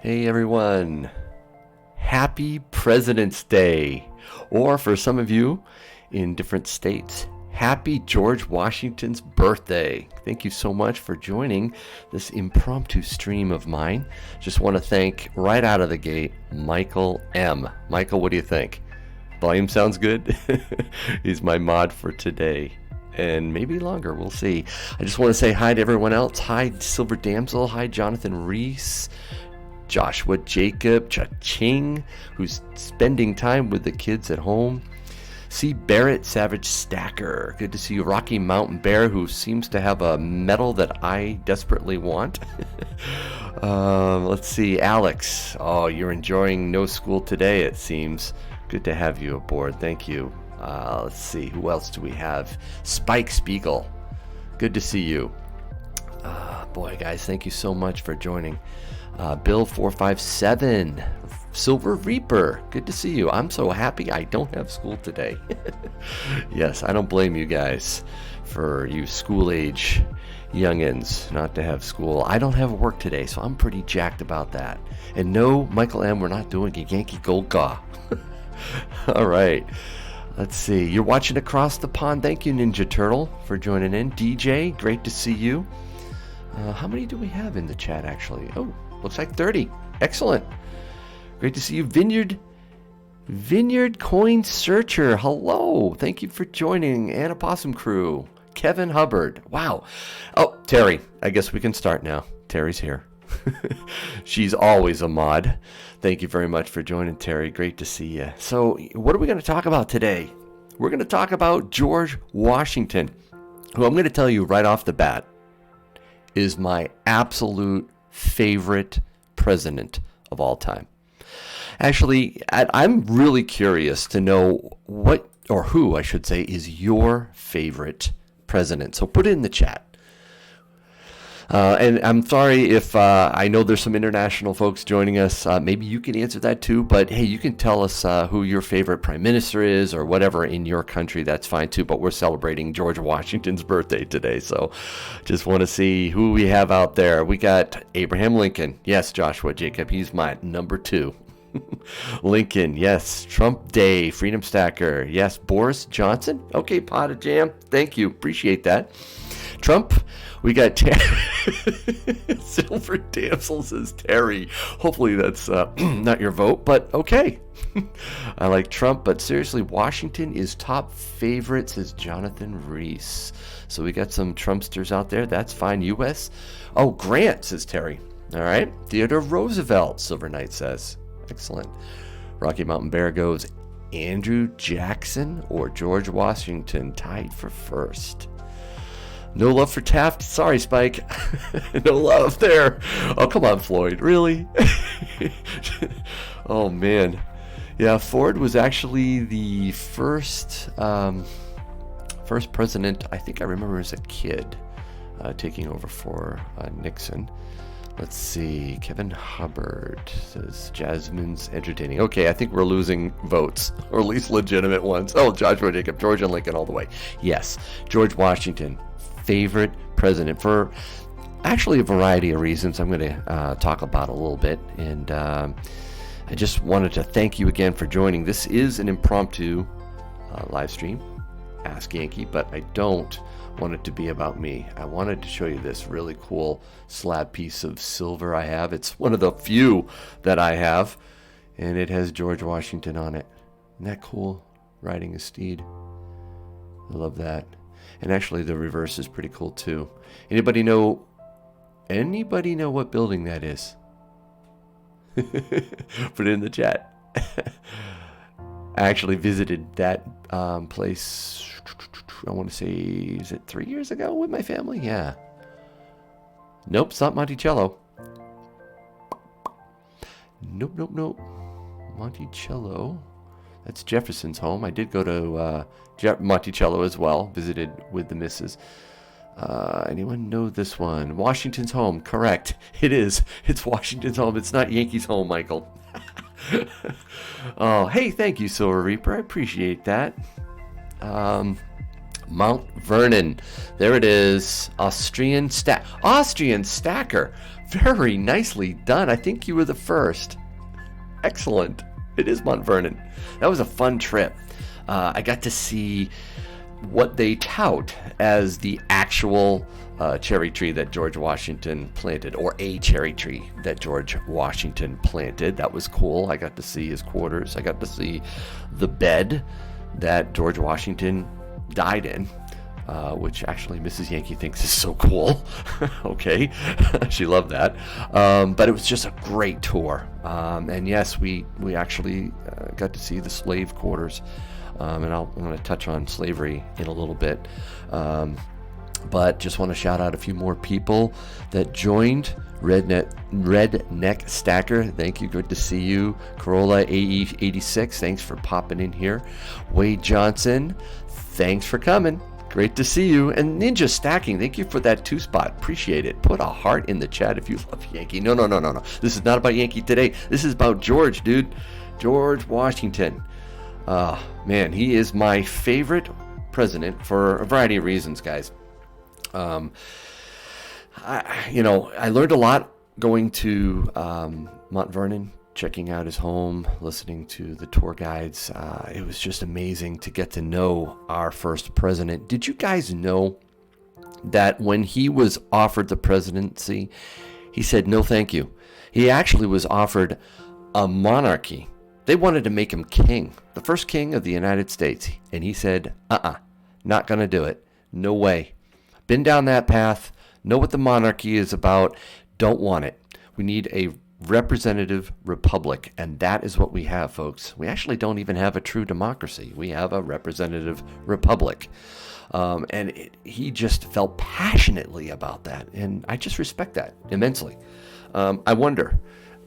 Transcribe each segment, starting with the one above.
Hey everyone, happy President's Day, or for some of you in different states, happy George Washington's birthday. Thank you so much for joining this impromptu stream of mine. Just want to thank right out of the gate Michael M. Michael, what do you think? Volume sounds good? He's my mod for today. And maybe longer, we'll see. I just want to say hi to everyone else. Hi, Silver Damsel. Hi, Jonathan Reese. Joshua Jacob, Cha-ching, who's spending time with the kids at home. C. Barrett, Savage Stacker. Good to see you. Rocky Mountain Bear, who seems to have a medal that I desperately want. Let's see. Alex. Oh, you're enjoying no school today, it seems. Good to have you aboard. Thank you. Let's see. Who else do we have? Spike Spiegel. Good to see you. Boy, guys, thank you so much for joining. Bill 457, Silver Reaper, good to see you. I'm so happy I don't have school today. Yes, I don't blame you guys for you school age youngins not to have school. I don't have work today, so I'm pretty jacked about that. And no, Michael M., we're not doing a Yankee Golga. All right, let's see. You're watching across the pond. Thank you, Ninja Turtle, for joining in. DJ, great to see you. How many do we have in the chat, actually? Oh, looks like 30. Excellent. Great to see you. Vineyard Coin Searcher. Hello. Thank you for joining. Anna Possum Crew. Kevin Hubbard. Wow. Oh, Terry. I guess we can start now. Terry's here. She's always a mod. Thank you very much for joining, Terry. Great to see you. So, what are we going to talk about today? We're going to talk about George Washington, who I'm going to tell you right off the bat is my absolute favorite president of all time. Actually, I'm really curious to know what, or who I should say, is your favorite president. So put it in the chat. And I'm sorry if I know there's some international folks joining us. Maybe you can answer that too. But hey, you can tell us who your favorite prime minister is or whatever in your country. That's fine too. But we're celebrating George Washington's birthday today. So just want to see who we have out there. We got Abraham Lincoln. Yes, Joshua Jacob. He's my number 2. Lincoln. Yes. Trump Day. Freedom Stacker. Yes. Boris Johnson. Okay, Pot of Jam. Thank you. Appreciate that. Trump. We got Silver Damsel says Terry. Hopefully that's not your vote, but okay. I like Trump, but seriously, Washington is top favorite, says Jonathan Reese. So we got some Trumpsters out there. That's fine. U.S. Oh, Grant, says Terry. All right. Theodore Roosevelt, Silver Knight says. Excellent. Rocky Mountain Bear goes Andrew Jackson or George Washington, tied for first. No love for Taft? Sorry, Spike. No love there. Oh, come on, Floyd. Really? Oh, man. Yeah, Ford was actually the first president, I think I remember as a kid, taking over for Nixon. Let's see. Kevin Hubbard says Jasmine's entertaining. Okay, I think we're losing votes, or at least legitimate ones. Oh, Joshua Jacob, George and Lincoln all the way. Yes, George Washington. Favorite president for actually a variety of reasons I'm going to talk about a little bit. And I just wanted to thank you again for joining. This is an impromptu live stream, Ask Yankee, but I don't want it to be about me. I wanted to show you this really cool slab piece of silver I have. It's one of the few that I have, and it has George Washington on it. Isn't that cool? Riding a steed. I love that. And actually, the reverse is pretty cool too. Anybody know what building that is? Put it in the chat. I actually visited that place, I want to say, is it 3 years ago with my family? Yeah. Nope, it's not Monticello. Nope. Monticello. That's Jefferson's home. I did go to Monticello as well. Visited with the missus. Anyone know this one? Washington's home. Correct. It is. It's Washington's home. It's not Yankees' home, Michael. Oh, hey, thank you, Silver Reaper. I appreciate that. Mount Vernon. There it is. Austrian Stacker. Very nicely done. I think you were the first. Excellent. It is Mount Vernon. That was a fun trip. I got to see what they tout as the actual cherry tree that George Washington planted, or a cherry tree that George Washington planted. That was cool. I got to see his quarters. I got to see the bed that George Washington died in, which actually Mrs. Yankee thinks is so cool. Okay, she loved that. But it was just a great tour. And yes, we actually got to see the slave quarters. And I'm going to touch on slavery in a little bit. But just want to shout out a few more people that joined. Redneck Stacker, thank you, good to see you. Corolla AE86, thanks for popping in here. Wade Johnson, thanks for coming. Great to see you. And Ninja Stacking, thank you for that 2-spot. Appreciate it. Put a heart in the chat if you love Yankee. No. This is not about Yankee today. This is about George, dude. George Washington. Man, he is my favorite president for a variety of reasons, guys. I learned a lot going to Mount Vernon, checking out his home, listening to the tour guides. It was just amazing to get to know our first president. Did you guys know that when he was offered the presidency, he said, no, thank you. He actually was offered a monarchy. They wanted to make him king, the first king of the United States. And he said, not going to do it. No way. Been down that path. Know what the monarchy is about. Don't want it. We need a representative republic. And that is what we have, folks. We don't even have a true democracy. We have a representative republic. He just felt passionately about that. And I just respect that immensely. I wonder,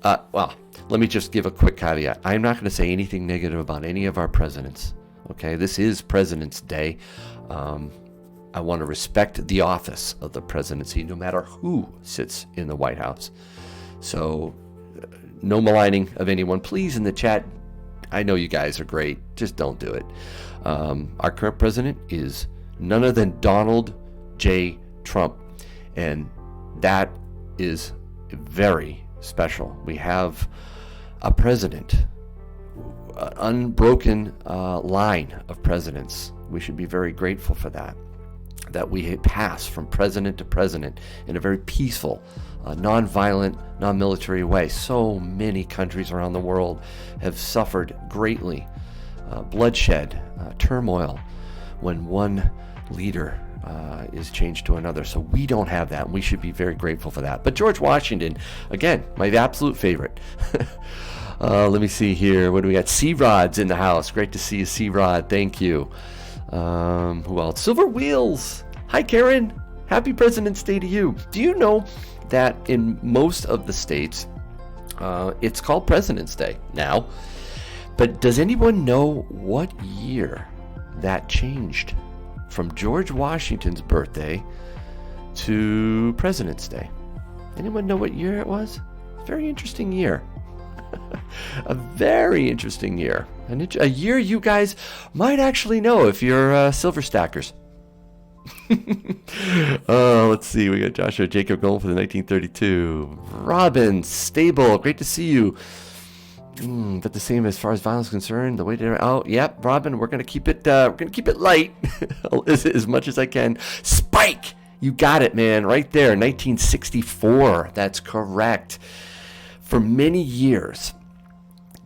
let me just give a quick caveat. I'm not going to say anything negative about any of our presidents. Okay, this is President's Day. I want to respect the office of the presidency, no matter who sits in the White House. So, no maligning of anyone. Please, in the chat, I know you guys are great. Just don't do it. Our current president is none other than Donald J. Trump. And that is very special. We have a president, an unbroken line of presidents. We should be very grateful for that we pass from president to president in a very peaceful, non-violent, non-military way. So many countries around the world have suffered greatly, bloodshed, turmoil, when one leader is changed to another. So we don't have that, and we should be very grateful for that. But George Washington, again, my absolute favorite. Let me see here. What do we got? C-Rod's in the house. Great to see you, C-Rod. Thank you. Who else? Silver Wheels. Hi, Karen. Happy President's Day to you. Do you know that in most of the states, it's called President's Day now? But does anyone know what year that changed from George Washington's birthday to President's Day? Anyone know what year it was? Very interesting year. A very interesting year. A year you guys might actually know if you're silver stackers. Let's see. We got Joshua Jacob going for the 1932. Robin Stable, great to see you. But the same as far as violence is concerned. The way to yep, Robin. We're gonna keep it. We're gonna keep it light as much as I can. Spike, you got it, man. Right there, 1964. That's correct. For many years,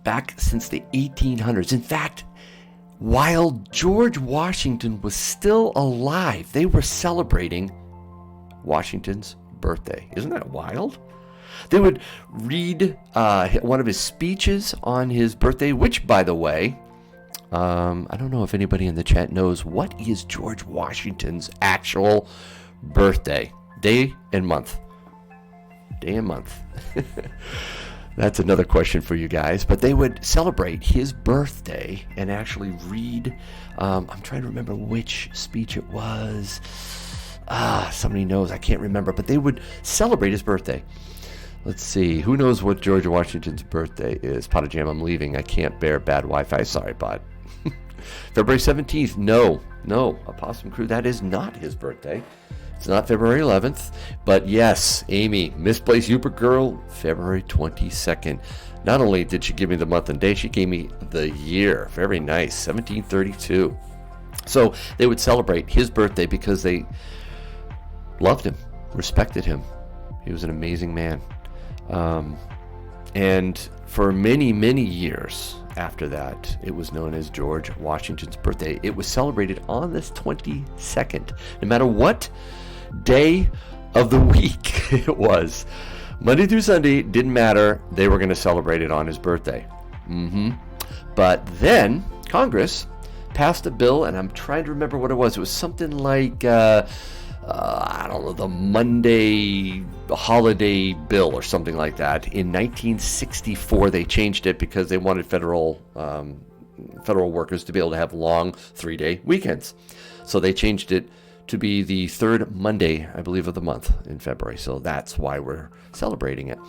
back since the 1800s. In fact, while George Washington was still alive, they were celebrating Washington's birthday. Isn't that wild? They would read one of his speeches on his birthday, which, by the way, I don't know if anybody in the chat knows, what is George Washington's actual birthday? Day and month. Day and month. That's another question for you guys. But they would celebrate his birthday and actually read, I'm trying to remember which speech it was. Somebody knows. I can't remember. But they would celebrate his birthday. Let's see. Who knows what George Washington's birthday is? Pot of Jam, I'm leaving. I can't bear bad Wi-Fi. Sorry, Pot. February 17th. No. Opossum Crew. That is not his birthday. It's not February 11th, but yes, Amy, Misplaced Hubert Girl, February 22nd. Not only did she give me the month and day, she gave me the year. Very nice, 1732. So they would celebrate his birthday because they loved him, respected him. He was an amazing man. And for many, many years after that, it was known as George Washington's birthday. It was celebrated on this 22nd, no matter what day of the week it was. Monday through Sunday, didn't matter. They were going to celebrate it on his birthday. But then Congress passed a bill, and I'm trying to remember what it was. It was something like, I don't know, the Monday holiday bill or something like that. In 1964, they changed it because they wanted federal workers to be able to have long 3-day weekends. So they changed it to be the third Monday, I believe, of the month in February. So that's why we're celebrating it.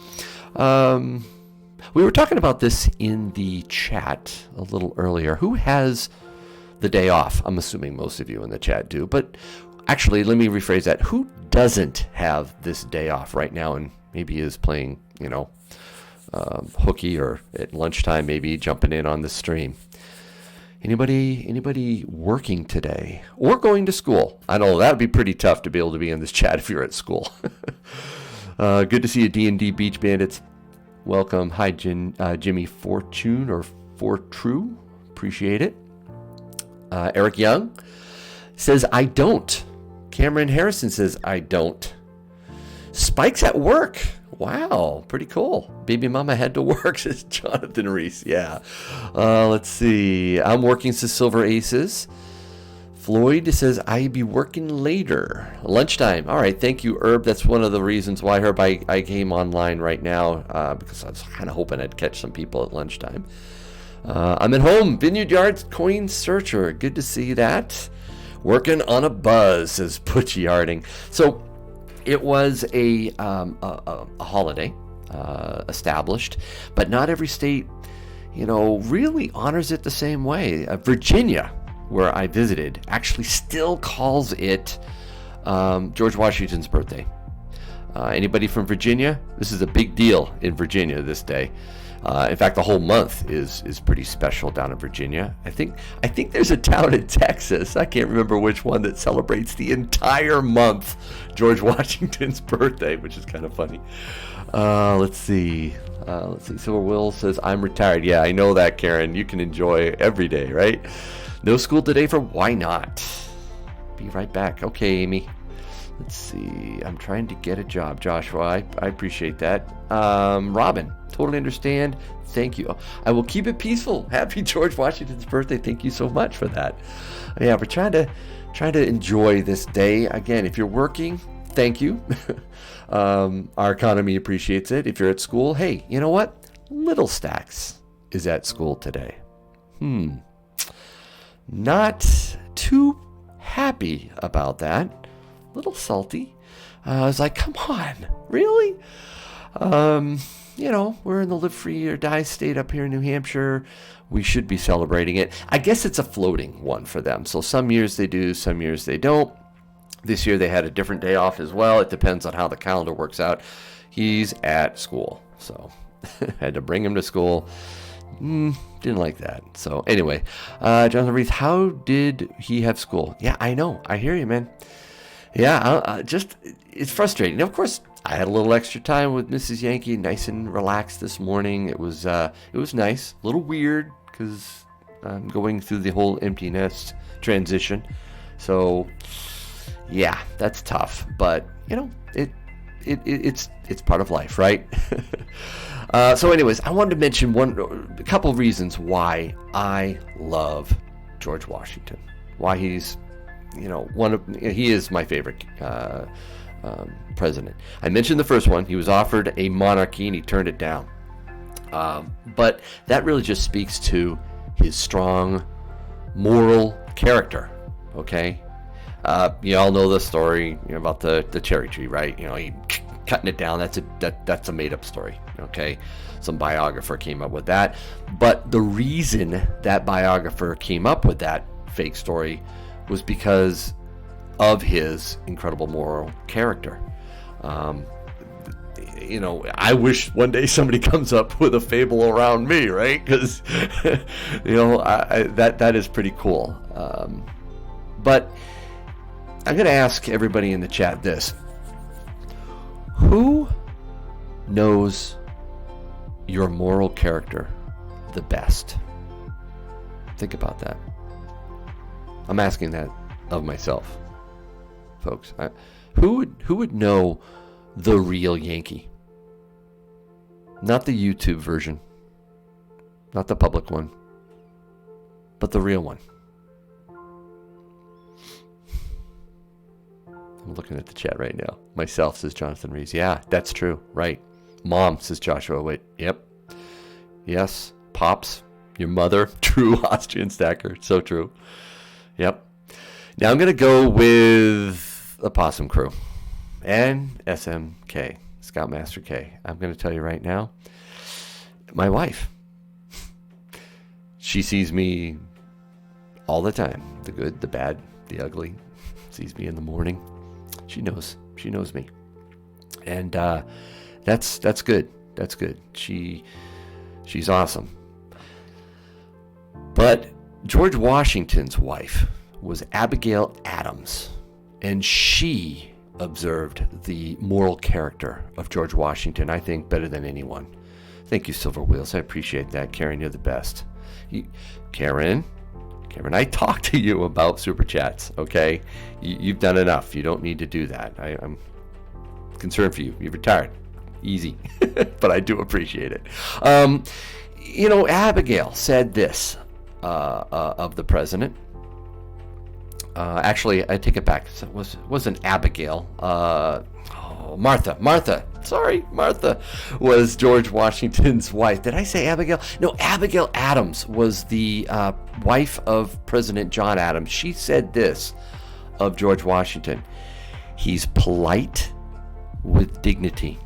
We were talking about this in the chat a little earlier. Who has the day off? I'm assuming most of you in the chat do, but actually, let me rephrase that. Who doesn't have this day off right now and maybe is playing, hooky, or at lunchtime maybe jumping in on the stream? Anybody working today or going to school? I know that would be pretty tough to be able to be in this chat if you're at school. Good to see you, D&D Beach Bandits. Welcome. Hi, Jimmy Fortune or Fortrue. Appreciate it. Eric Young says, I don't. Cameron Harrison says, I don't. Spike's at work. Wow, pretty cool. Baby mama had to work, says Jonathan Reese. Yeah. Let's see. I'm working, says Silver Aces. Floyd says, I be working later. Lunchtime. All right, thank you, Herb. That's one of the reasons why, Herb, I came online right now, because I was kind of hoping I'd catch some people at lunchtime. I'm at home. Vineyard Yards Coin Searcher. Good to see that. Working on a buzz, says Butchie Harding. So it was a holiday established, but not every state, really honors it the same way. Virginia, where I visited, actually still calls it George Washington's birthday. Anybody from Virginia? This is a big deal in Virginia this day. In fact, the whole month is pretty special down in Virginia. I think there's a town in Texas, I can't remember which one, that celebrates the entire month George Washington's birthday, which is kind of funny. Let's see. Silver Will says, I'm retired. Yeah, I know that, Karen. You can enjoy every day, right? No school today for why not? Be right back. Okay, Amy. Let's see. I'm trying to get a job, Joshua. I appreciate that. Robin, totally understand. Thank you. I will keep it peaceful. Happy George Washington's birthday. Thank you so much for that. Yeah, we're trying to enjoy this day. Again, if you're working, thank you. Our economy appreciates it. If you're at school, hey, you know what? Little Stacks is at school today. Not too happy about that. Little salty. I was like, come on, really? We're in the live free or die state up here in New Hampshire. We should be celebrating it. I guess it's a floating one for them. So some years they do, some years they don't. This year they had a different day off as well. It depends on how the calendar works out. He's at school, so had to bring him to school. Didn't like that. So anyway, Jonathan Reith, how did he have school? Yeah, I know. I hear you, man. Yeah, it's frustrating. Now, of course, I had a little extra time with Mrs. Yankee, nice and relaxed this morning. It was nice, a little weird because I'm going through the whole empty nest transition. So, yeah, that's tough. But it's part of life, right? So, anyways, I wanted to mention a couple of reasons why I love George Washington. Why he's he is my favorite president. I mentioned the first one. He was offered a monarchy and he turned it down. But that really just speaks to his strong moral character. Okay, you all know the story about the cherry tree, right? He cutting it down. That's a made up story. Okay, some biographer came up with that. But the reason that biographer came up with that fake story was because of his incredible moral character. I wish one day somebody comes up with a fable around me, right? Because, that is pretty cool. But I'm going to ask everybody in the chat this. Who knows your moral character the best? Think about that. I'm asking that of myself, folks. Who would know the real Yankee? Not the YouTube version, not the public one, but the real one. I'm looking at the chat right now. Myself, says Jonathan Rees. Yeah, that's true. Right. Mom, says Joshua. Wait. Yep. Yes. Pops, your mother. True Austrian stacker. So true. Yep. Now I'm going to go with the Possum Crew and SMK, Scoutmaster K. I'm going to tell you right now, my wife, she sees me all the time. The good, the bad, the ugly. Sees me in the morning. She knows me. And that's good. That's good. She's awesome. But George Washington's wife was Abigail Adams, and she observed the moral character of George Washington, I think, better than anyone. Thank you, Silver Wheels. I appreciate that. Karen, you're the best. Karen, I talked to you about Super Chats, okay? You've done enough. You don't need to do that. I'm concerned for you. You've retired. Easy. But I do appreciate it. Abigail said this of the president. Actually, I take it back. It wasn't Abigail. Martha. Sorry, Martha was George Washington's wife. Did I say Abigail? No, Abigail Adams was the wife of President John Adams. She said this of George Washington. He's polite with dignity.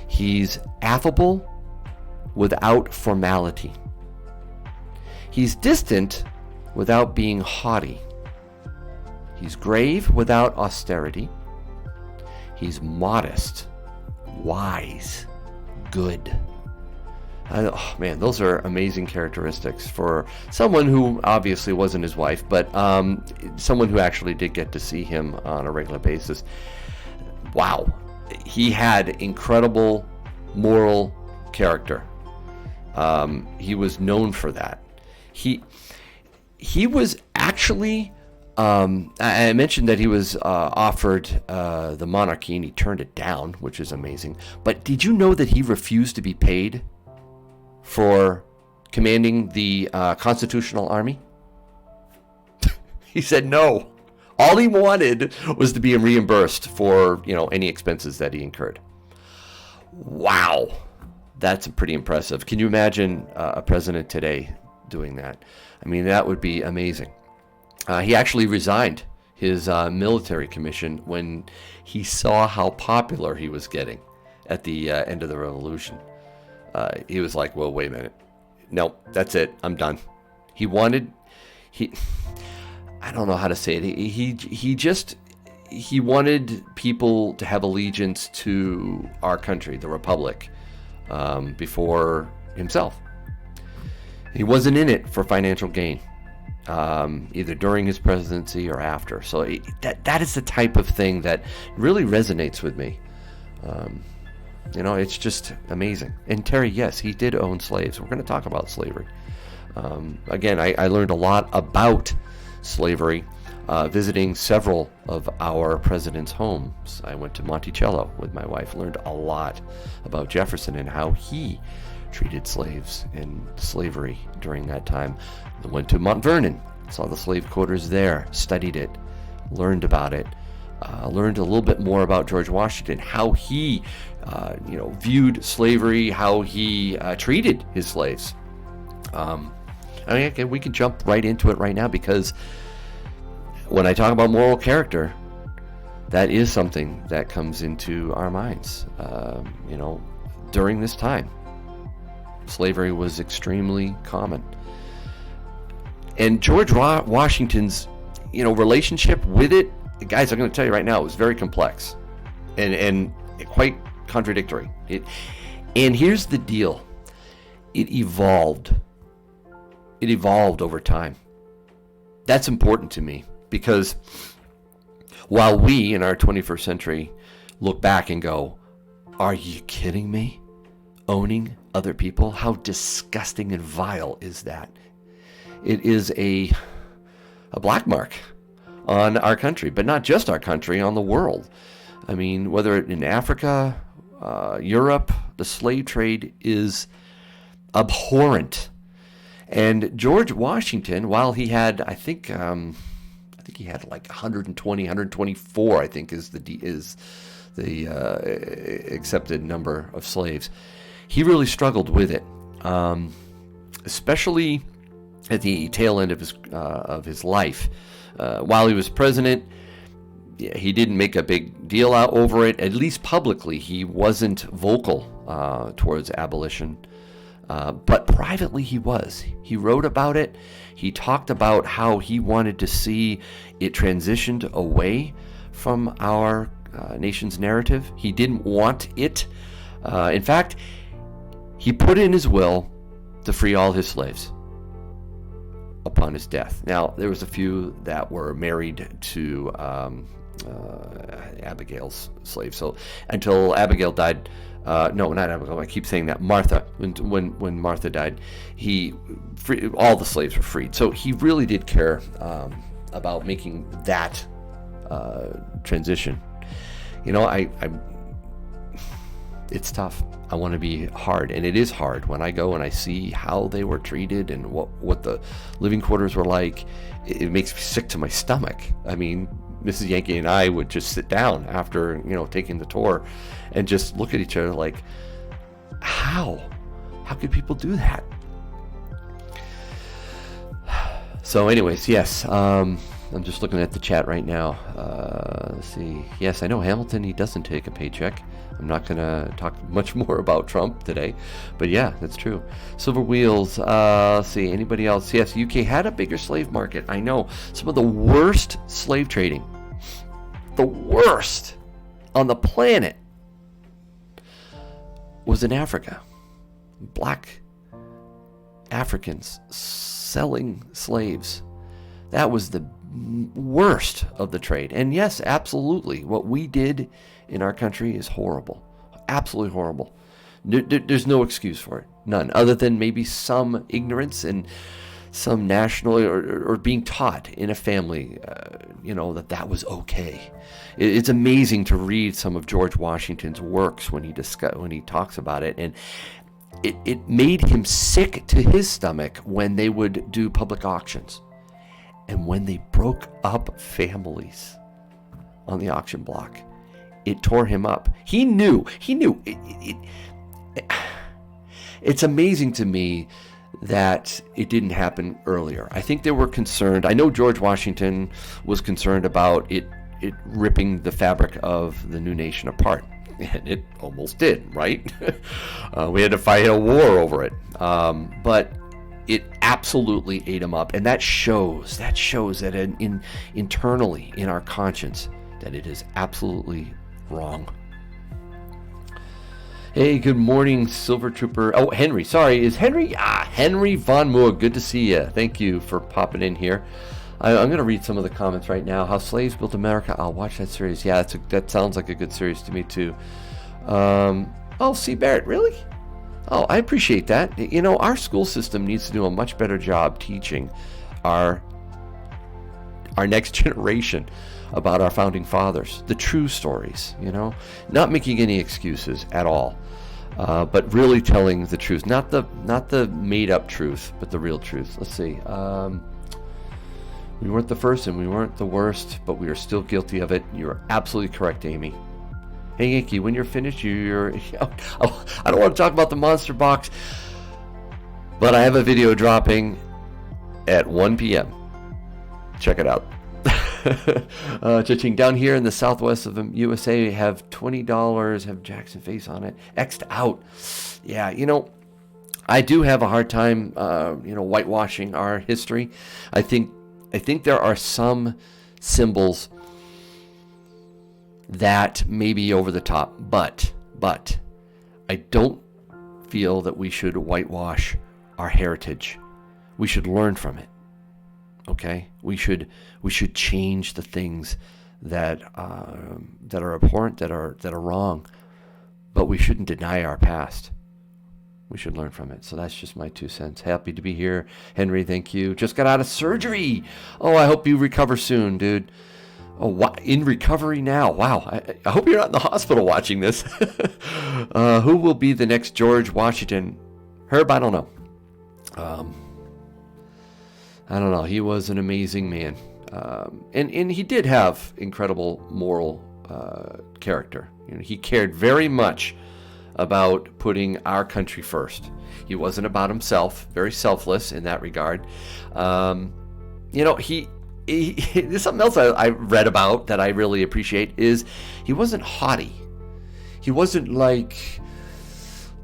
He's affable without formality. He's distant without being haughty. He's grave without austerity. He's modest, wise, good. Oh man, those are amazing characteristics for someone who obviously wasn't his wife, but someone who actually did get to see him on a regular basis. Wow, he had incredible moral character. He was known for that. He was actually, I mentioned that he was offered the monarchy and he turned it down, which is amazing. But did you know that he refused to be paid for commanding the Constitutional Army? He said no. All he wanted was to be reimbursed for, any expenses that he incurred. Wow. That's pretty impressive. Can you imagine a president today doing that? I mean, that would be amazing. He actually resigned his military commission when he saw how popular he was getting at the end of the revolution. He was like, well, wait a minute. No, that's it. I'm done. I don't know how to say it. He wanted people to have allegiance to our country, the Republic, before himself. He wasn't in it for financial gain, either during his presidency or after. So that is the type of thing that really resonates with me. It's just amazing. And Terry, yes, he did own slaves. We're going to talk about slavery. Again, I learned a lot about slavery visiting several of our presidents' homes. I went to Monticello with my wife, learned a lot about Jefferson and how he treated slaves and slavery during that time. I went to Mount Vernon, saw the slave quarters there, studied it, learned about it, learned a little bit more about George Washington, how he viewed slavery, how he treated his slaves. We can jump right into it right now, because when I talk about moral character, that is something that comes into our minds. During this time, slavery was extremely common. And George Washington's relationship with it, guys, I'm going to tell you right now, it was very complex and quite contradictory. And here's the deal. It evolved over time. That's important to me, because while we in our 21st century look back and go, are you kidding me? Owning other people? How disgusting and vile is that? It is a black mark on our country, but not just our country, on the world. I mean, whether in Africa, Europe, the slave trade is abhorrent. And George Washington, while he had, I think he had like 124, I think is the accepted number of slaves. He really struggled with it, especially at the tail end of his life. While he was president, he didn't make a big deal out over it. At least publicly, he wasn't vocal towards abolition. But privately, he was. He wrote about it. He talked about how he wanted to see it transitioned away from our nation's narrative. He didn't want it. In fact, he put in his will to free all his slaves upon his death. Now, there was a few that were married to Abigail's slaves. So until Abigail died, no, not Abigail, I keep saying that, Martha. When Martha died, all the slaves were freed. So he really did care about making that transition. It's tough. I want to be hard, and it is hard when I go and I see how they were treated and what the living quarters were like. It makes me sick to my stomach. I mean, Mrs. Yankee and I would just sit down after taking the tour and just look at each other like, how could people do that? So anyways, yes, I'm just looking at the chat right now. Let's see. Yes, I know Hamilton, he doesn't take a paycheck. I'm not going to talk much more about Trump today, but yeah, that's true. Silver Wheels, let's see, anybody else? Yes, UK had a bigger slave market. I know. Some of the worst slave trading, the worst on the planet, was in Africa. Black Africans selling slaves. That was the worst of the trade. And yes, absolutely, what we did in our country is horrible. Absolutely horrible. There's no excuse for it. None. Other than maybe some ignorance and some national or being taught in a family, that was okay. It's amazing to read some of George Washington's works when he talks about it, and it made him sick to his stomach when they would do public auctions and when they broke up families on the auction block. It tore him up. He knew. It's amazing to me that it didn't happen earlier. I think they were concerned. I know George Washington was concerned about it ripping the fabric of the new nation apart. And it almost did, right? We had to fight a war over it. But it absolutely ate him up. And that shows that internally in our conscience that it is absolutely wrong. Hey, good morning, Silver Trooper. Oh, Henry. Sorry, is Henry? Henry Von Moore. Good to see you. Thank you for popping in here. I'm going to read some of the comments right now. How Slaves Built America. I'll watch that series. Yeah, that sounds like a good series to me, too. C. Barrett, really? Oh, I appreciate that. Our school system needs to do a much better job teaching our next generation about our founding fathers, the true stories, not making any excuses at all, but really telling the truth, not the made up truth, but the real truth. Let's see. We weren't the first and we weren't the worst, but we are still guilty of it. You're absolutely correct, Amy. Hey, Yankee, when you're finished, I don't want to talk about the Monster Box, but I have a video dropping at 1 p.m. Check it out. Cha-ching. Down here in the southwest of the USA, have $20, have Jackson face on it, X'd out. Yeah, I do have a hard time, whitewashing our history. I think I think there are some symbols that may be over the top, but I don't feel that we should whitewash our heritage. We should learn from it. Okay? We should change the things that are abhorrent, that are wrong, but we shouldn't deny our past. We should learn from it. So that's just my 2 cents. Happy to be here. Henry, thank you. Just got out of surgery. Oh, I hope you recover soon, dude. Oh, in recovery now. Wow. I hope you're not in the hospital watching this. Who will be the next George Washington? Herb, I don't know. I don't know. He was an amazing man. And he did have incredible moral character. You know, he cared very much about putting our country first. He wasn't about himself, very selfless in that regard. You know, there's something else I read about that I really appreciate is he wasn't haughty. He wasn't like,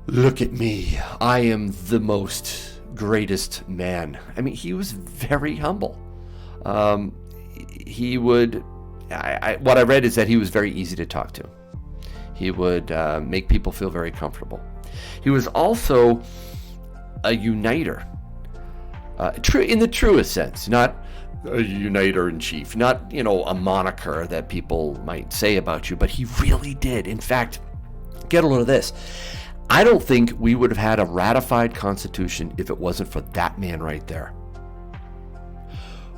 look at me, I am the most greatest man. I mean, he was very humble. He would, what I read is that he was very easy to talk to. He would make people feel very comfortable. He was also a uniter, in the truest sense, not a uniter in chief, not, you know, a moniker that people might say about you, but he really did. In fact, get a load of this. I don't think we would have had a ratified Constitution if it wasn't for that man right there.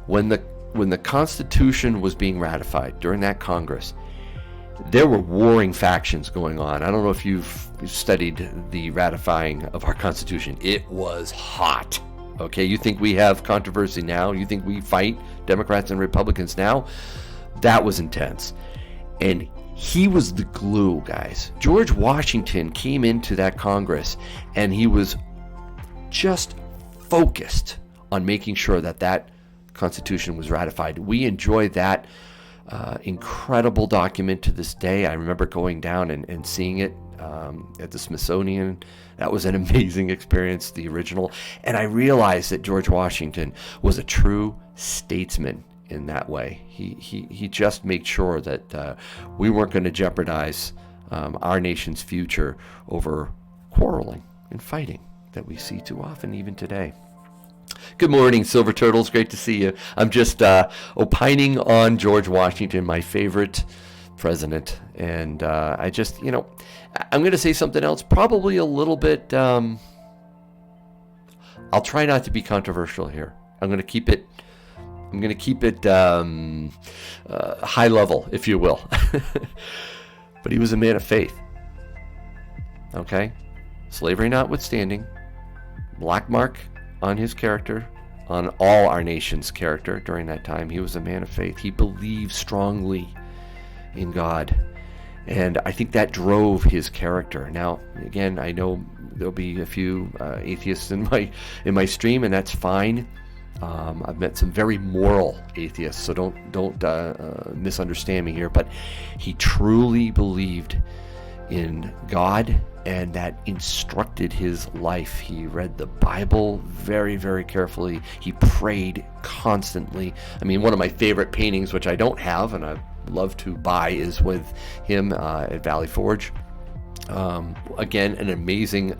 When the Constitution was being ratified during that Congress, there were warring factions going on. I don't know if you've studied the ratifying of our Constitution. It was hot. Okay, you think we have controversy now? You think we fight Democrats and Republicans now? That was intense. And he was the glue, guys. George Washington came into that Congress and he was just focused on making sure that that Constitution was ratified. We enjoy that incredible document to this day. I remember going down and seeing it at the Smithsonian. That was an amazing experience, the original. And I realized that George Washington was a true statesman in that way. He just made sure that we weren't going to jeopardize our nation's future over quarreling and fighting that we see too often even today. Good morning, Silver Turtles. Great to see you. I'm just opining on George Washington, my favorite president. And I just, you know, I'm going to say something else, probably a little bit, I'll try not to be controversial here. I'm going to keep it high level, if you will. But he was a man of faith. Okay? Slavery notwithstanding, black mark on his character, on all our nation's character during that time. He was a man of faith. He believed strongly in God. And I think that drove his character. Now, again, I know there'll be a few atheists in my stream, and that's fine. I've met some very moral atheists, so don't misunderstand me here. But he truly believed in God, and that instructed his life. He read the Bible very, very carefully. He prayed constantly. I mean, one of my favorite paintings, which I don't have, and I love to buy, is with him at Valley Forge. Again, an amazing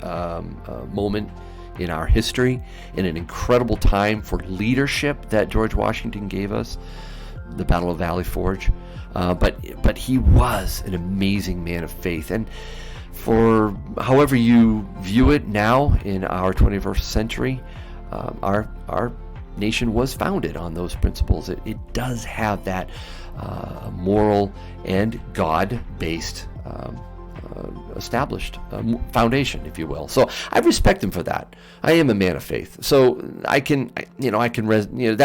moment in our history, and an incredible time for leadership that George Washington gave us, the Battle of Valley Forge. But he was an amazing man of faith. And for however you view it now in our 21st century, our nation was founded on those principles. It does have that moral and God-based established foundation, if you will. So I respect him for that. I am a man of faith, so that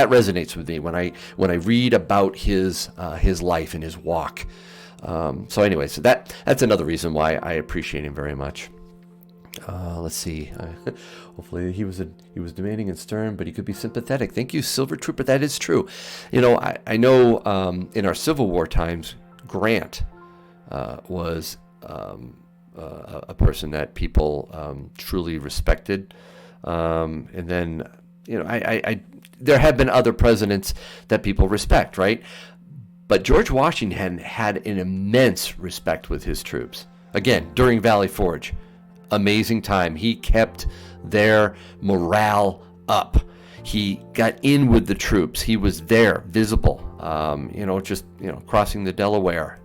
resonates with me when I read about his life and his walk. So anyway, so that's another reason why I appreciate him very much. Let's see. Hopefully he was demanding and stern, but he could be sympathetic. Thank you, Silver Trooper. That is true. You know, I know in our Civil War times, Grant was a person that people truly respected. And then there have been other presidents that people respect, right? But George Washington had an immense respect with his troops. Again, during Valley Forge, amazing time. He kept their morale up. He got in with the troops. He was there, visible. Crossing the Delaware.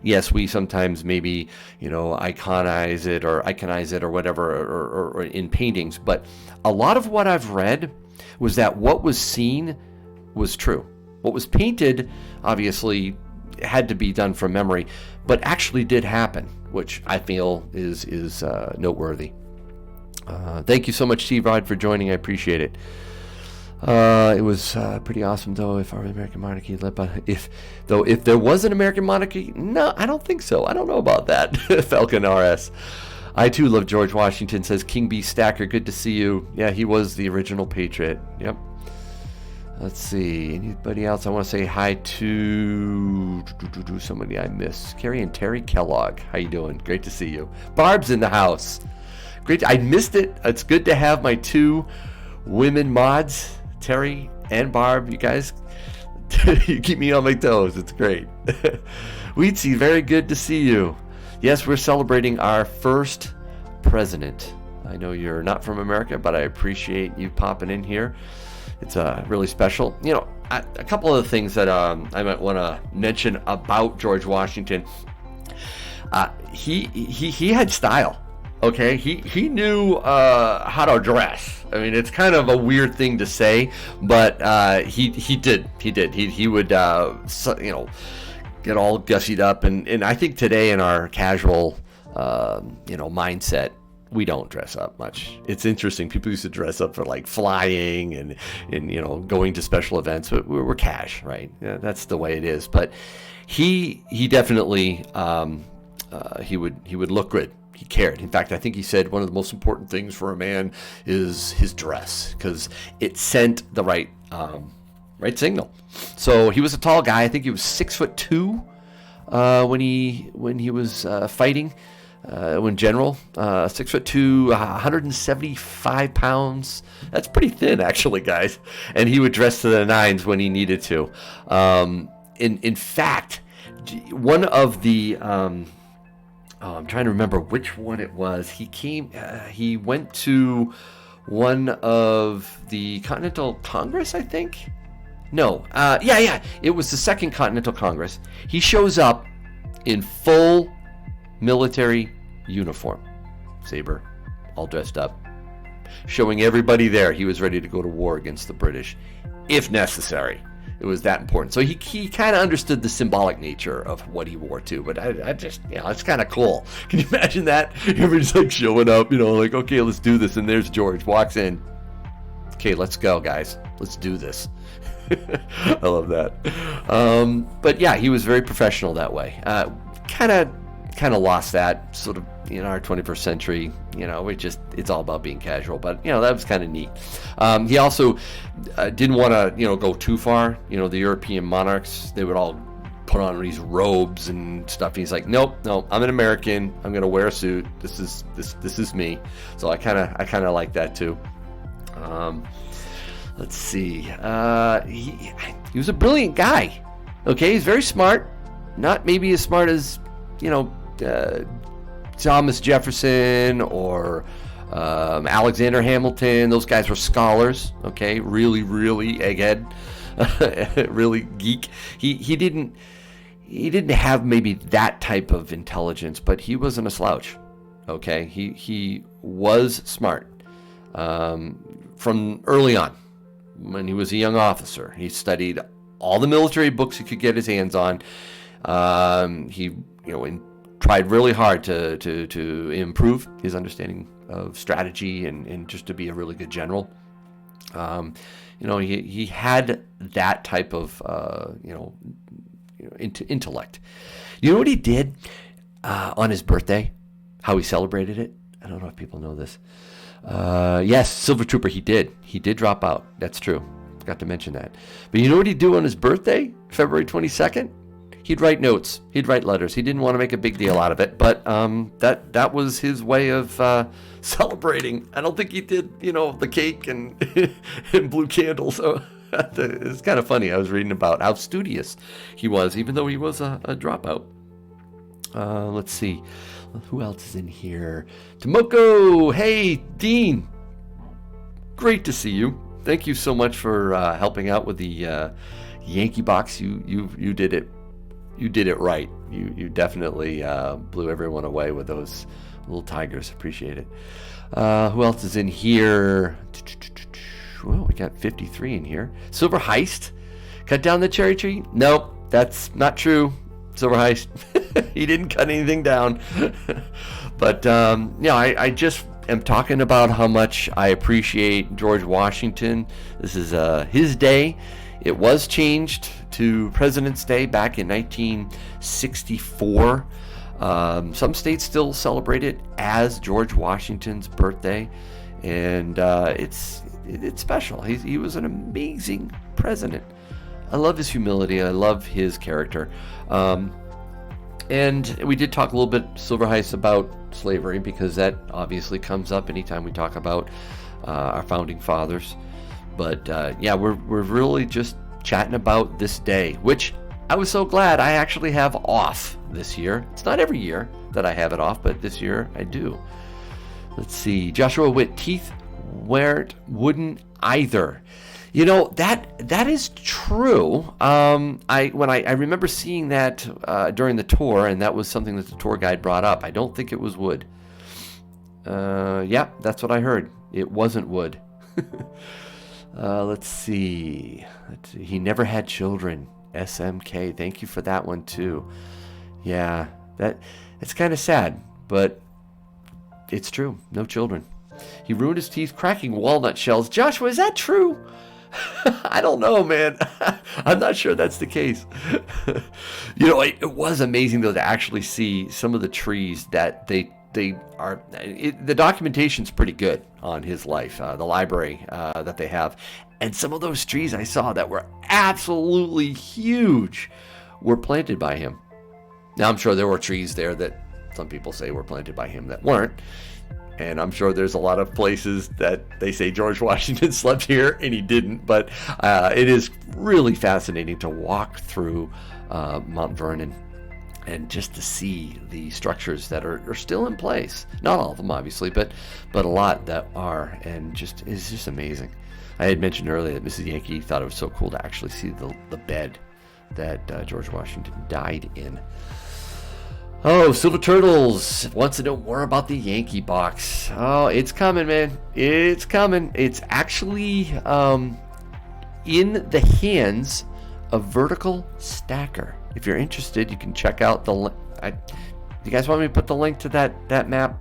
Yes, we sometimes maybe, iconize it or whatever, or in paintings. But a lot of what I've read was that what was seen was true. What was painted, obviously, had to be done from memory, but actually did happen, which I feel is noteworthy. Thank you so much, Steve Rod, for joining. I appreciate it. It was pretty awesome, though. If our American monarchy if there was an American monarchy, no, I don't think so. I don't know about that. Falcon RS. I too love George Washington. Says King B Stacker. Good to see you. Yeah, he was the original patriot. Yep. Let's see. Anybody else? I want to say hi to somebody I miss. Carrie and Terry Kellogg. How you doing? Great to see you. Barb's in the house. Great. I missed it. It's good to have my two women mods, Terry and Barb. You guys, you keep me on my toes. It's great. Weedsy, very good to see you. Yes, we're celebrating our first president. I know you're not from America, but I appreciate you popping in here. It's really special. A couple of the things that I might want to mention about George Washington. He had style. Okay, he knew how to dress. I mean, it's kind of a weird thing to say, but he did. He would get all gussied up, and I think today in our casual mindset, we don't dress up much. It's interesting. People used to dress up for like flying and going to special events, but we're cash, right? Yeah, that's the way it is. But he definitely he would look good. He cared. In fact, I think he said one of the most important things for a man is his dress, because it sent the right signal. So he was a tall guy. I think he was 6'2" when he was fighting. When general, 6'2", 175 pounds. That's pretty thin, actually, guys. And he would dress to the nines when he needed to. In fact, one of the I'm trying to remember which one it was. He went to one of the Continental Congress, I think. No, it was the Second Continental Congress. He shows up in full military uniform, saber, all dressed up, showing everybody there he was ready to go to war against the British, if necessary. It was that important. So he kind of understood the symbolic nature of what he wore too. But I just, it's kind of cool. Can you imagine that? Everybody's like showing up, like, okay, let's do this. And there's George, walks in. Okay, let's go, guys. Let's do this. I love that. But yeah, he was very professional that way. Kind of lost that sort of in our 21st century. It's all about being casual, but that was kind of neat. He also didn't want to go too far. The European monarchs, they would all put on these robes and stuff. He's like, nope, I'm an American. I'm gonna wear a suit. This is me. So I kind of like that too. Let's see. He was a brilliant guy. Okay, he's very smart. Not maybe as smart as Thomas Jefferson or Alexander Hamilton. Those guys were scholars. Okay, really, really egghead, really geek. He didn't have maybe that type of intelligence, but he wasn't a slouch. Okay, he was smart from early on. When he was a young officer, he studied all the military books he could get his hands on. He tried really hard to improve his understanding of strategy and just to be a really good general. He had that type of intellect. You know what he did on his birthday? How he celebrated it? I don't know if people know this. Yes, Silver Trooper, he did drop out. That's true. Forgot to mention that. But you know what he'd do on his birthday, February 22nd? he'd write notes, he'd write letters. He didn't want to make a big deal out of it, but that was his way of celebrating. I don't think he did, the cake and and blew candles. So it's kind of funny. I was reading about how studious he was, even though he was a dropout. Let's see, who else is in here? Tomoko, hey Dean, great to see you. Thank you so much for helping out with the Yankee box. You did it. You did it right. You definitely blew everyone away with those little tigers. Appreciate it. Who else is in here? Well, we got 53 in here. Silver Heist. Cut down the cherry tree? Nope, that's not true. Silver Heist. He didn't cut anything down. But, I just am talking about how much I appreciate George Washington. This is his day. It was changed to President's Day back in 1964. Some states still celebrate it as George Washington's birthday, and it's special. He was an amazing president. I love his humility. I love his character. And we did talk a little bit, Silver Heist, about slavery, because that obviously comes up anytime we talk about our founding fathers. But we're really just chatting about this day, which I was so glad I actually have off this year. It's not every year that I have it off, but this year I do. Let's see. Joshua Witt, teeth wouldn't either. That is true. I remember seeing that during the tour, and that was something that the tour guide brought up. I don't think it was wood. That's what I heard. It wasn't wood. Let's see. He never had children. SMK. Thank you for that one too. Yeah, it's kind of sad, but it's true. No children. He ruined his teeth cracking walnut shells. Joshua, is that true? I don't know, man. I'm not sure that's the case. It was amazing though to actually see some of the trees that they are. The documentation's pretty good on his life. The library that they have, and some of those trees I saw that were absolutely huge were planted by him. Now I'm sure there were trees there that some people say were planted by him that weren't. And I'm sure there's a lot of places that they say George Washington slept here and he didn't. But it is really fascinating to walk through Mount Vernon and just to see the structures that are still in place. Not all of them, obviously, but a lot that are. And it's just amazing. I had mentioned earlier that Mrs. Yankee thought it was so cool to actually see the bed that George Washington died in. Oh, Silver Turtles wants to know more about the Yankee box. Oh, it's coming, man. It's coming. It's actually in the hands of Vertical Stacker. If you're interested, you can check out the link. You guys want me to put the link to that map?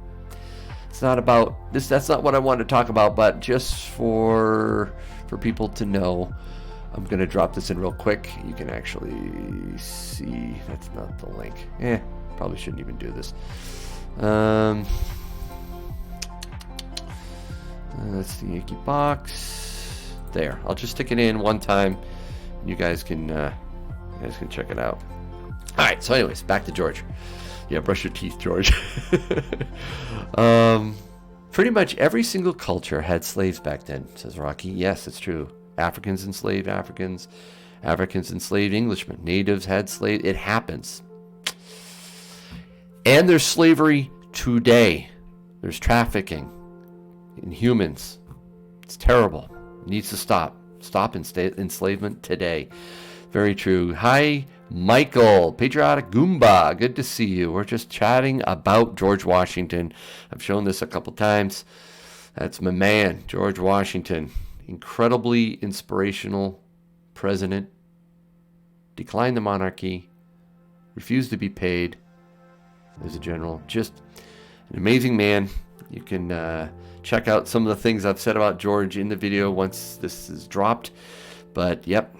It's not about this. That's not what I wanted to talk about, but just for people to know, I'm going to drop this in real quick. You can actually see. That's not the link. Probably shouldn't even do this. That's the Yankee box. There. I'll just stick it in one time. You guys can check it out. All right. So, anyways, back to George. Yeah, brush your teeth, George. Pretty much every single culture had slaves back then, says Rocky. Yes, it's true. Africans enslaved Africans. Africans enslaved Englishmen. Natives had slaves. It happens. And there's slavery today. There's trafficking in humans. It's terrible. It needs to stop. Stop enslavement today. Very true. Hi, Michael, Patriotic Goomba. Good to see you. We're just chatting about George Washington. I've shown this a couple times. That's my man, George Washington. Incredibly inspirational president. Declined the monarchy. Refused to be paid as a general. Just an amazing man. You can check out some of the things I've said about George in the video once this is dropped. But yep,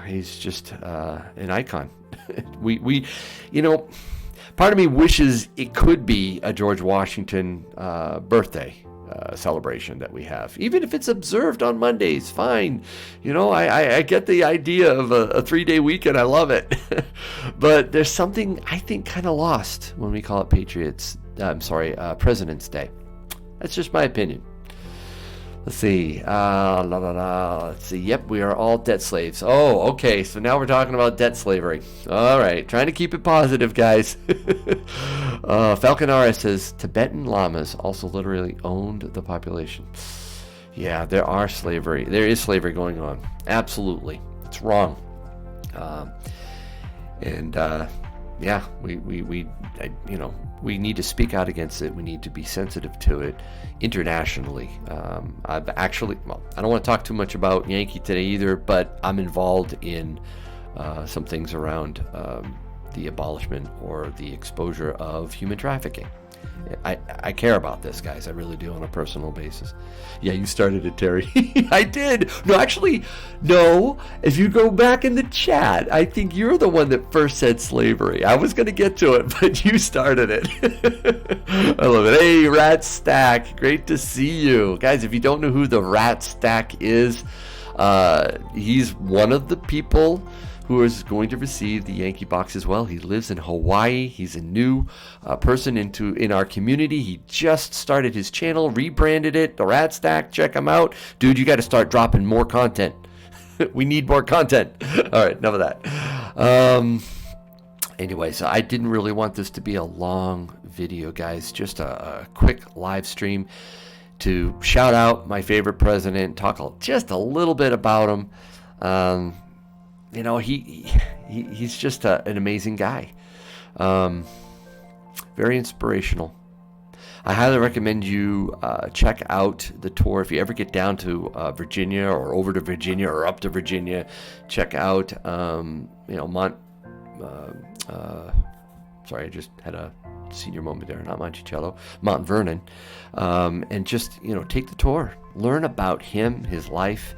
he's just an icon. we part of me wishes it could be a George Washington birthday celebration that we have. Even if it's observed on Mondays, fine. I get the idea of a 3-day weekend. I love it. But there's something I think kind of lost when we call it President's Day. That's just my opinion. Let's see. Let's see. Yep, we are all debt slaves. Oh, okay. So now we're talking about debt slavery. All right. Trying to keep it positive, guys. Falconara says Tibetan lamas also literally owned the population. Yeah, there is slavery going on. Absolutely. It's wrong. We need to speak out against it. We need to be sensitive to it internationally. I don't want to talk too much about Yankee today either, but I'm involved in some things around the abolishment or the exposure of human trafficking. I care about this, guys. I really do on a personal basis. Yeah, you started it, Terry. I did. No. If you go back in the chat, I think you're the one that first said slavery. I was going to get to it, but you started it. I love it. Hey, Rat Stack. Great to see you. Guys, if you don't know who the Rat Stack is, he's one of the people who is going to receive the Yankee box as well. He lives in Hawaii. He's a new person in our community. He just started his channel, rebranded it, the Rat Stack. Check him out. Dude, you got to start dropping more content. We need more content. All right, enough of that. Anyway, so I didn't really want this to be a long video, guys. Just a quick live stream to shout out my favorite president, talk just a little bit about him. He's just an amazing guy. Very inspirational. I highly recommend you check out the tour. If you ever get down to Virginia or over to Virginia or up to Virginia, check out, sorry, I just had a senior moment there, not Monticello, Mount Vernon. And just, take the tour. Learn about him, his life.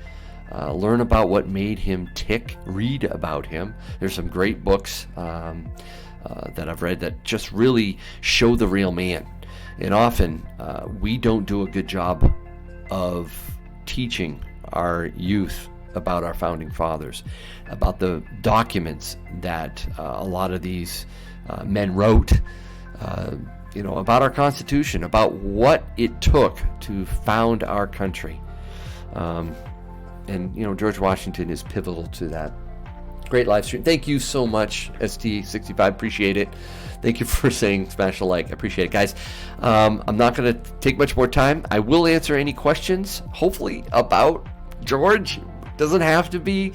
Learn about what made him tick. Read about him. There's some great books that I've read that just really show the real man. And often we don't do a good job of teaching our youth about our founding fathers, about the documents that a lot of these men wrote, about our Constitution, about what it took to found our country. And George Washington is pivotal to that. Great live stream. Thank you so much, ST65. Appreciate it. Thank you for saying smash a like. I appreciate it, guys. I'm not going to take much more time. I will answer any questions, hopefully, about George. Doesn't have to be.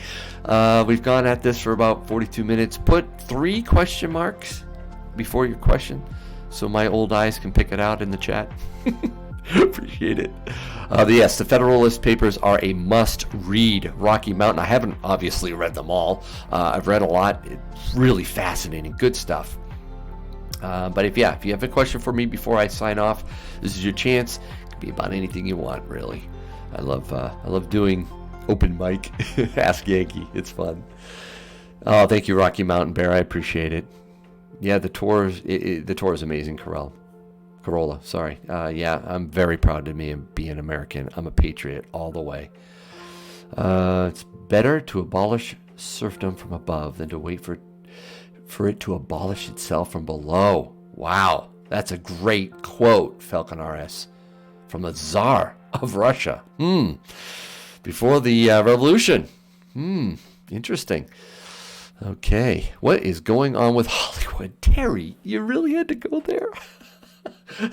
We've gone at this for about 42 minutes. Put 3 question marks before your question so my old eyes can pick it out in the chat. Appreciate it. Yes, the Federalist Papers are a must-read. Rocky Mountain. I haven't obviously read them all. I've read a lot. It's really fascinating. Good stuff. But if you have a question for me before I sign off, this is your chance. It can be about anything you want, really. I love doing open mic. Ask Yankee. It's fun. Oh, thank you, Rocky Mountain Bear. I appreciate it. Yeah, the tour is amazing, Corolla, sorry. Yeah, I'm very proud of me and be an American. I'm a patriot all the way. It's better to abolish serfdom from above than to wait for it to abolish itself from below. Wow, that's a great quote, Falcon RS, from the Tsar of Russia. Before the revolution. Interesting. Okay, what is going on with Hollywood? Terry, you really had to go there?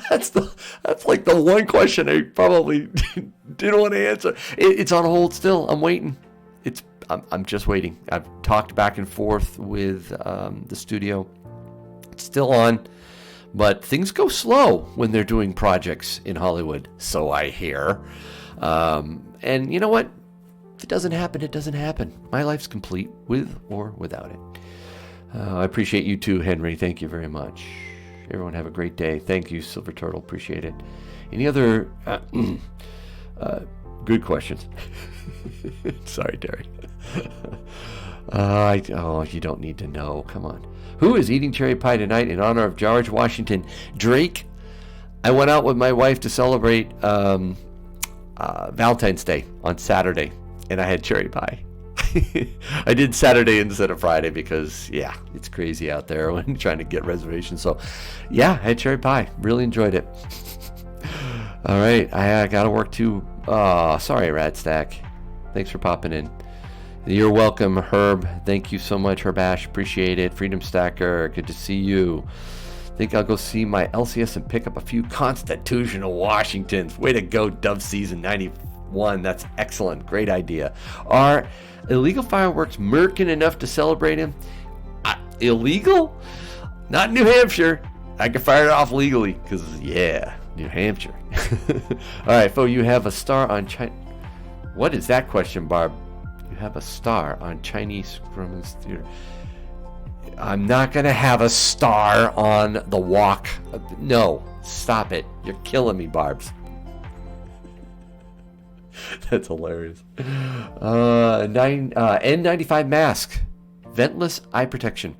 That's like the one question I probably didn't want to answer. It's on hold still. I'm waiting. I'm just waiting. I've talked back and forth with the studio. It's still on, but things go slow when they're doing projects in Hollywood, so I hear. And you know what? If it doesn't happen, it doesn't happen. My life's complete with or without it. I appreciate you too, Henry. Thank you very much. Everyone have a great day. Thank you, Silver Turtle. Appreciate it. Any other good questions? Sorry, Terry. You don't need to know. Come on. Who is eating cherry pie tonight in honor of George Washington? Drake, I went out with my wife to celebrate Valentine's Day on Saturday, and I had cherry pie. I did Saturday instead of Friday because, yeah, it's crazy out there when trying to get reservations. So, yeah, I had cherry pie. Really enjoyed it. All right, I got to work too. Oh, sorry, Rat Stack. Thanks for popping in. You're welcome, Herb. Thank you so much, Herb Ash. Appreciate it. Freedom Stacker, good to see you. Think I'll go see my LCS and pick up a few constitutional Washingtons. Way to go, Dove Season 91. That's excellent. Great idea. Are illegal fireworks Merkin enough to celebrate him? Illegal? Not in New Hampshire. I can fire it off legally because, yeah, New Hampshire. All right, Fo, you have a star on China. What is that question, Barb? You have a star on Chinese Grumman's Theater. I'm not going to have a star on the walk. No, stop it. You're killing me, Barbs. That's hilarious. N95 mask. Ventless eye protection.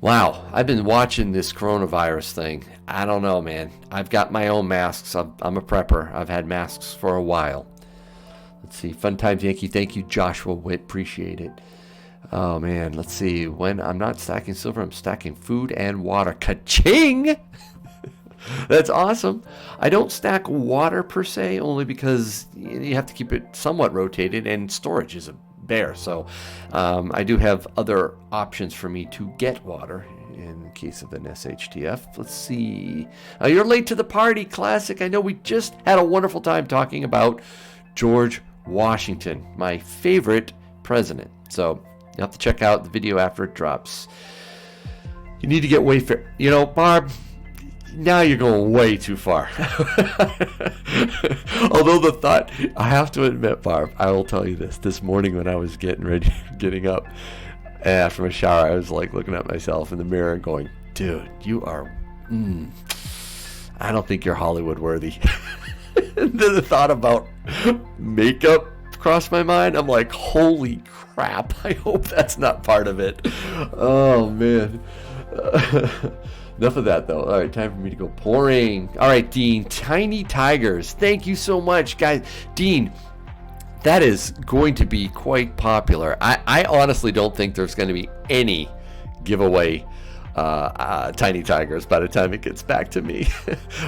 Wow, I've been watching this coronavirus thing. I don't know, man. I've got my own masks. I'm a prepper. I've had masks for a while. Let's see. Fun times, Yankee. Thank you, Joshua Witt. Appreciate it. Oh, man. Let's see. When I'm not stacking silver, I'm stacking food and water. Ka-ching! That's awesome. I don't stack water per se, only because you have to keep it somewhat rotated, and storage is a bear. So I do have other options for me to get water in the case of an SHTF. Let's see. You're late to the party, Classic. I know we just had a wonderful time talking about George Washington, my favorite president. So you have to check out the video after it drops. You need to get Wayfair. You know, Barb, now you're going way too far. Although the thought, I have to admit, Barb, I will tell you this morning when I was getting up after my shower, I was like looking at myself in the mirror and going, dude, you are, I don't think you're Hollywood worthy. And then the thought about makeup crossed my mind. I'm like, holy crap, I hope that's not part of it. Oh, man. Enough of that, though. All right, time for me to go pouring. All right, Dean, Tiny Tigers. Thank you so much, guys. Dean, that is going to be quite popular. I honestly don't think there's going to be any giveaway Tiny Tigers by the time it gets back to me.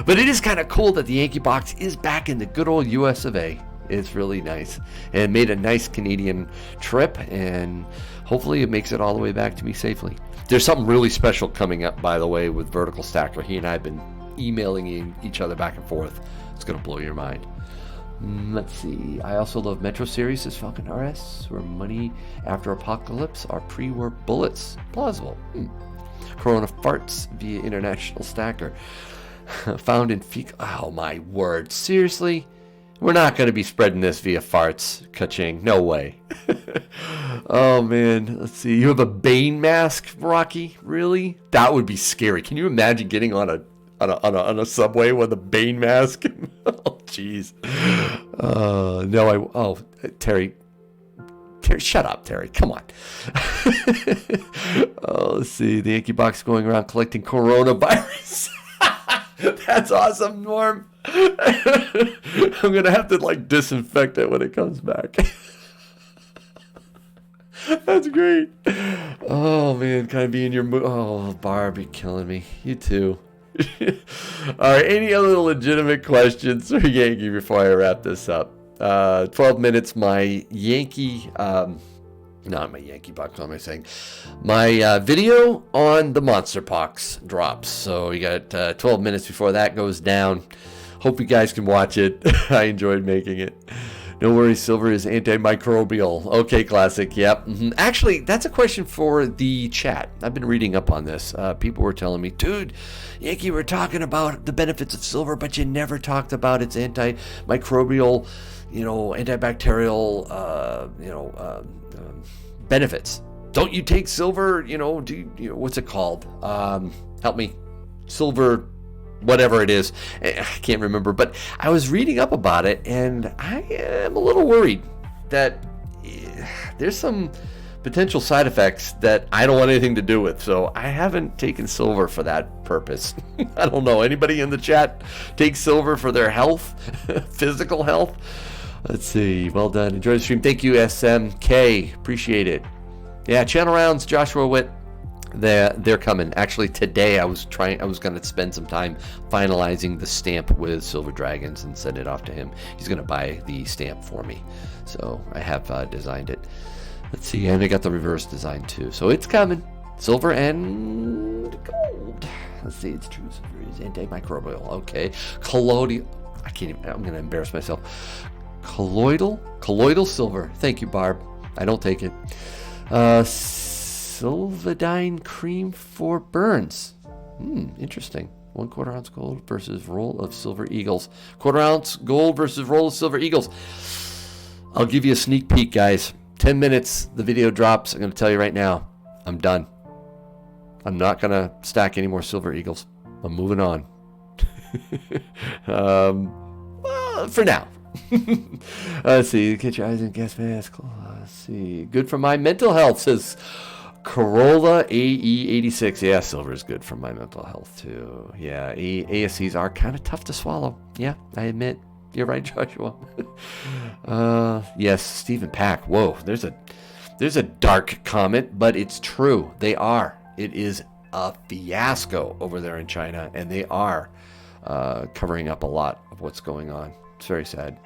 But it is kind of cool that the Yankee box is back in the good old US of A. It's really nice. And made a nice Canadian trip, and hopefully it makes it all the way back to me safely. There's something really special coming up, by the way, with Vertical Stacker. He and I have been emailing each other back and forth. It's going to blow your mind. Let's see. I also love Metro Series, says Falcon RS, where money after apocalypse are pre-war bullets. Plausible. Corona farts via international stacker. Found in fecal. Oh, my word. Seriously? We're not going to be spreading this via farts. Ka-ching. No way. Oh, man. Let's see. You have a Bane mask, Rocky? Really? That would be scary. Can you imagine getting on a subway with a Bane mask? Oh, jeez. No, Terry, shut up, Terry. Come on. Oh, let's see. The Yankee box going around collecting coronavirus. That's awesome, Norm. I'm going to have to, disinfect it when it comes back. That's great. Oh, man. Can I be in your mood? Oh, Barb, you're killing me. You too. All right. Any other legitimate questions for Yankee before I wrap this up? 12 minutes. My Yankee... not my Yankee box, what am I saying? My video on the Monster Pox drops. So you got 12 minutes before that goes down. Hope you guys can watch it. I enjoyed making it. No worries, silver is antimicrobial. Okay, Classic, yep. Actually, that's a question for the chat. I've been reading up on this. People were telling me, dude, Yankee, we're talking about the benefits of silver, but you never talked about its antimicrobial, antibacterial, benefits. Don't you take silver, what's it called? Help me. Silver, whatever it is. I can't remember, but I was reading up about it, and I am a little worried that there's some potential side effects that I don't want anything to do with. So I haven't taken silver for that purpose. I don't know. Anybody in the chat take silver for their health, physical health? Let's see. Well done. Enjoy the stream. Thank you, SMK. Appreciate it. Yeah, channel rounds, Joshua Witt. They're coming. Actually, today I was going to spend some time finalizing the stamp with Silver Dragons and send it off to him. He's going to buy the stamp for me. So I have designed it. Let's see, and I got the reverse design too. So it's coming. Silver and gold. Let's see, it's true silver is antimicrobial. Okay. Colloidal. I can't even, I'm going to embarrass myself. Colloidal silver. Thank you, Barb. I don't take it. Sylvidine cream for burns. Interesting. 1/4 ounce gold versus roll of silver eagles. 1/4 ounce gold versus roll of silver eagles. I'll give you a sneak peek, guys. 10 minutes, the video drops. I'm going to tell you right now, I'm done. I'm not going to stack any more silver eagles. I'm moving on. Well, for now. Let's see. Get your eyes in gas mask. Let's see. Good for my mental health, says Corolla AE86. Yeah, silver is good for my mental health, too. Yeah, ASCs are kind of tough to swallow. Yeah, I admit. You're right, Joshua. Yes, Stephen Pack. Whoa, there's a dark comment, but it's true. They are. It is a fiasco over there in China, and they are covering up a lot of what's going on. It's very sad.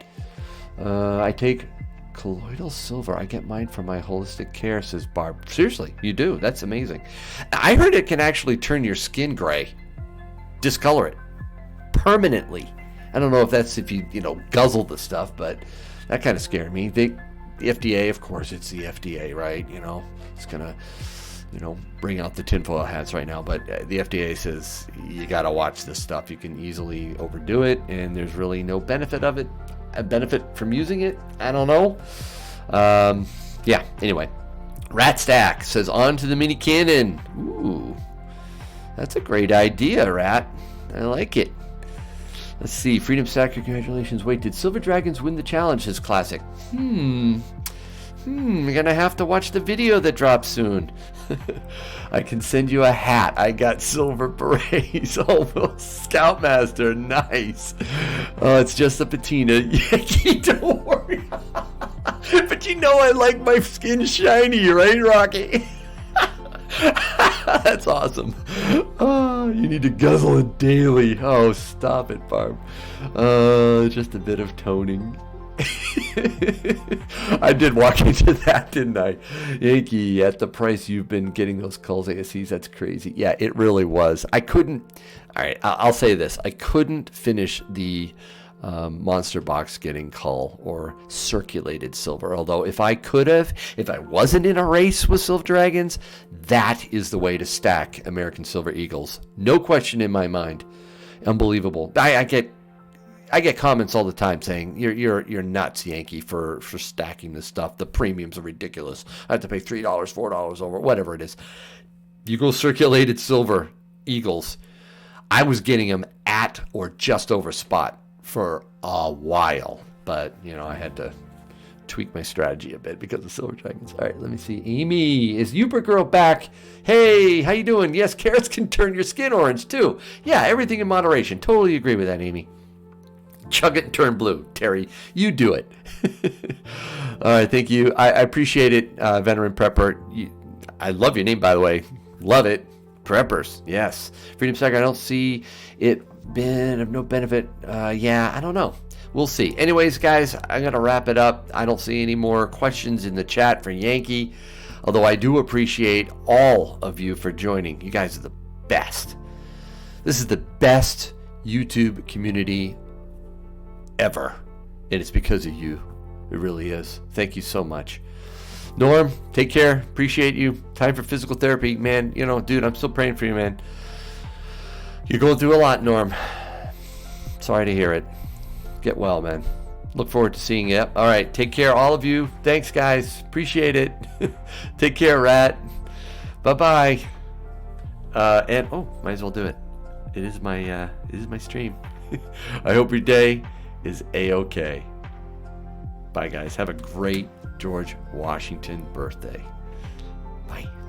I take colloidal silver. I get mine from my holistic care, says Barb. Seriously, you do. That's amazing. I heard it can actually turn your skin gray, discolor it permanently. I don't know if that's if you guzzle the stuff, but that kind of scared me. The FDA, of course, it's the FDA, right? It's gonna, bring out the tinfoil hats right now. But the FDA says you gotta watch this stuff. You can easily overdo it, and there's really no benefit of it. A benefit from using it? I don't know. Yeah. Anyway, Rat Stack says on to the mini cannon. Ooh, that's a great idea, Rat. I like it. Let's see. Freedom Stacker, congratulations. Wait, did Silver Dragons win the challenge? His classic. You're gonna have to watch the video that drops soon. I can send you a hat. I got silver berets. Oh, Scoutmaster. Nice. Oh, it's just a patina. Yankee, don't worry. But I like my skin shiny, right, Rocky? That's awesome. Oh, you need to guzzle it daily. Oh, stop it, Barb. Just a bit of toning. I did walk into that, didn't I? Yankee, at the price you've been getting those culls ASCs, that's crazy. Yeah, it really was. I couldn't. All right, I'll say this. I couldn't finish the monster box getting cull or circulated silver. Although if I wasn't in a race with Silver Dragons, that is the way to stack American Silver Eagles. No question in my mind. Unbelievable. I get comments all the time saying you're nuts, Yankee, for stacking this stuff. The premiums are ridiculous. I have to pay $3, $4 over, whatever it is. You go circulated silver Eagles. I was getting them at or just over spot for a while, but I had to tweak my strategy a bit because of Silver Dragons. All right, let me see. Amy, is Uber Girl back? Hey, how you doing? Yes, carrots can turn your skin orange too. Yeah, everything in moderation. Totally agree with that, Amy. Chug it and turn blue. Terry, you do it. All right, thank you. I appreciate it, Veteran Prepper. I love your name, by the way. Love it. Preppers, yes. Freedom Stacker, I don't see it been of no benefit. Yeah, I don't know. We'll see. Anyways, guys, I'm going to wrap it up. I don't see any more questions in the chat for Yankee, although I do appreciate all of you for joining. You guys are the best. This is the best YouTube community ever, and it's because of you. It really is. Thank you so much. Norm, take care. Appreciate you. Time for physical therapy, man. Dude, I'm still praying for you, man. You're going through a lot, Norm. Sorry to hear it. Get well, man. Look forward to seeing you. All right, take care, all of you. Thanks, guys. Appreciate it. Take care, Rat. Bye-bye. And might as well do it. It is my stream. I hope your day is a-okay. Bye, guys. Have a great George Washington birthday. Bye.